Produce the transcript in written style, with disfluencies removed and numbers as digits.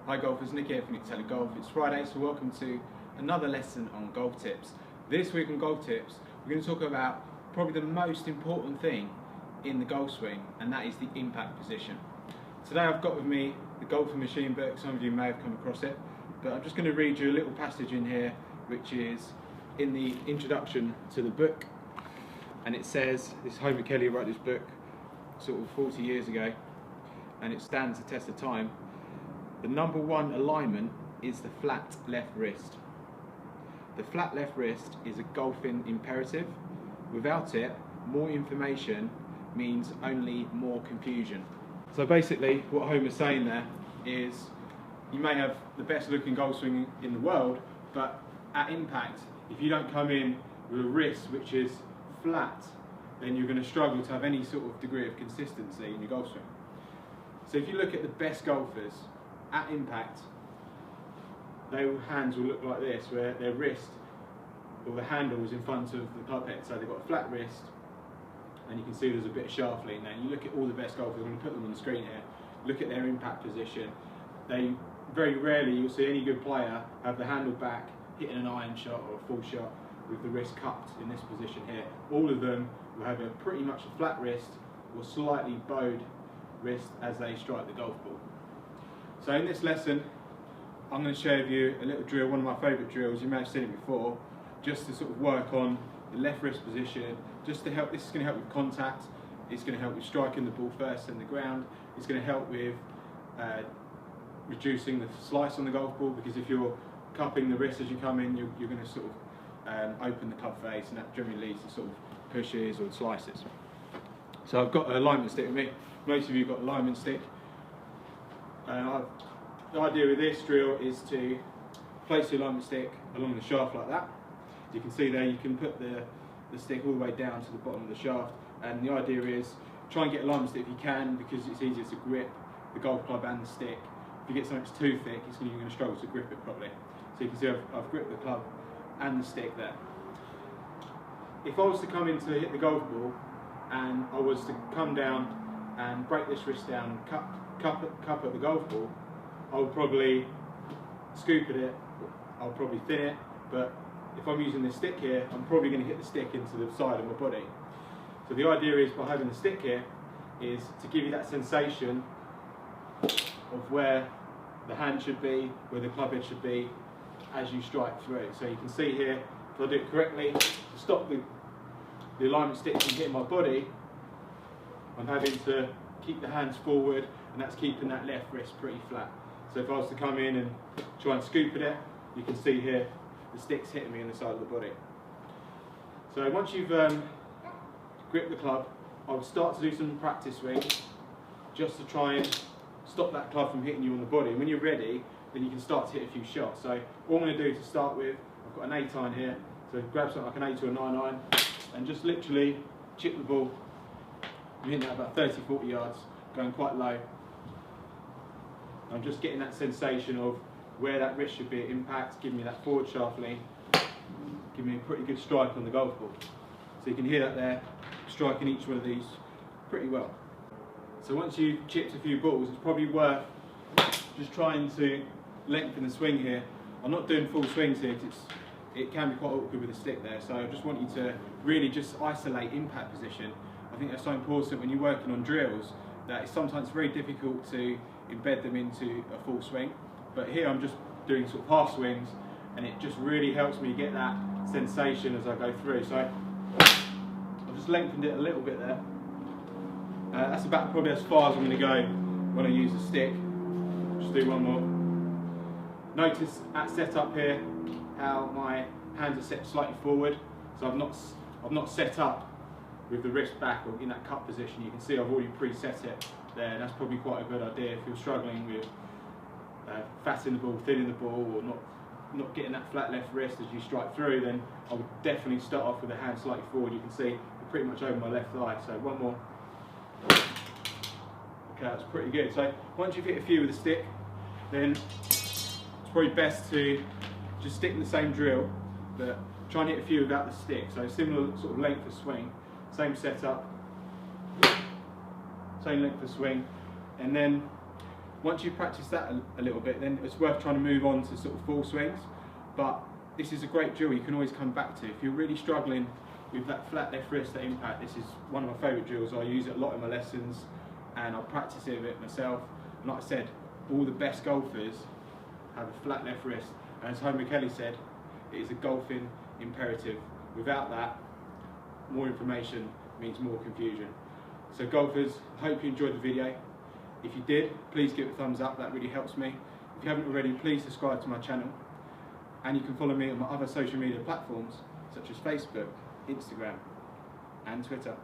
Hi golfers, Nick here from Untitled Golf. It's Friday, so welcome to another lesson on golf tips. This week on golf tips, we're going to talk about probably the most important thing in the golf swing, and that is the impact position. Today I've got with me the Golfing Machine book. Some of you may have come across it, but I'm just going to read you a little passage in here which is in the introduction to the book, and it says, this Homer Kelley wrote this book sort of 40 years ago, and it stands the test of time. The number one alignment is the flat left wrist. The flat left wrist is a golfing imperative. Without it, more information means only more confusion. So basically what Homer's saying there is, you may have the best looking golf swing in the world, but at impact, if you don't come in with a wrist which is flat, then you're going to struggle to have any sort of degree of consistency in your golf swing. So if you look at the best golfers, at impact, their hands will look like this, where their wrist or the handle is in front of the club head. So they've got a flat wrist, and you can see there's a bit of shaft lean there. You look at all the best golfers, I'm going to put them on the screen here, look at their impact position. They very rarely, you'll see any good player have the handle back, hitting an iron shot or a full shot with the wrist cupped in this position here. All of them will have a pretty much a flat wrist or slightly bowed wrist as they strike the golf ball. So in this lesson, I'm going to share with you a little drill, one of my favourite drills. You may have seen it before, just to sort of work on the left wrist position, just to help. This is going to help with contact, it's going to help with striking the ball first in the ground, it's going to help with reducing the slice on the golf ball, because if you're cupping the wrist as you come in, you're going to sort of open the club face, and that generally leads to sort of pushes or slices. So I've got an alignment stick with me. Most of you have got an alignment stick. The idea with this drill is to place the alignment stick along the shaft like that. As you can see there, you can put the stick all the way down to the bottom of the shaft, and the idea is try and get alignment stick if you can, because it's easier to grip the golf club and the stick. If you get something that's too thick, you're going to struggle to grip it properly. So you can see I've gripped the club and the stick there. If I was to come in to hit the golf ball, and I was to come down and break this wrist down and cup at the golf ball, I would probably scoop at it, I'll probably thin it, but if I'm using this stick here, I'm probably going to hit the stick into the side of my body. So the idea is, by having the stick here, is to give you that sensation of where the hand should be, where the club head should be, as you strike through. So you can see here, if I do it correctly, to stop the alignment stick from hitting my body, I'm having to keep the hands forward, and that's keeping that left wrist pretty flat. So if I was to come in and try and scoop at it, you can see here the stick's hitting me in the side of the body. So once you've gripped the club, I would start to do some practice swings just to try and stop that club from hitting you on the body. And when you're ready, then you can start to hit a few shots. So what I'm going to do to start with, I've got an 8 iron here, so grab something like an 8 or a 9 iron and just literally chip the ball. I'm hitting that about 30-40 yards, going quite low. I'm just getting that sensation of where that wrist should be at impact, giving me that forward shaft lean, giving me a pretty good strike on the golf ball. So you can hear that there, striking each one of these pretty well. So once you've chipped a few balls, it's probably worth just trying to lengthen the swing here. I'm not doing full swings here, because it can be quite awkward with a stick there, so I just want you to really just isolate impact position. I think that's so important when you're working on drills, that it's sometimes very difficult to embed them into a full swing. But here I'm just doing sort of half swings, and it just really helps me get that sensation as I go through. So I've just lengthened it a little bit there. That's about probably as far as I'm going to go when I use a stick. Just do one more. Notice at setup here how my hands are set slightly forward. So I've not set up with the wrist back or in that cup position. You can see I've already preset it there, and that's probably quite a good idea if you're struggling with fatting the ball, thinning the ball, or not getting that flat left wrist as you strike through. Then I would definitely start off with the hand slightly forward. You can see I'm pretty much over my left thigh. So one more. Okay, that's pretty good. So once you've hit a few with the stick, then it's probably best to just stick with the same drill, but try and hit a few without the stick. So similar sort of length of swing, same setup, same length of swing, and then Once you practice that a little bit, then it's worth trying to move on to sort of full swings. But this is a great drill you can always come back to. If you're really struggling with that flat left wrist, that impact, this is one of my favourite drills. I use it a lot in my lessons and I practice it a bit myself. And like I said, all the best golfers have a flat left wrist. And as Homer Kelley said, it is a golfing imperative. Without that, more information means more confusion. So golfers, I hope you enjoyed the video. If you did, please give it a thumbs up, that really helps me. If you haven't already, please subscribe to my channel. And you can follow me on my other social media platforms, such as Facebook, Instagram, and Twitter.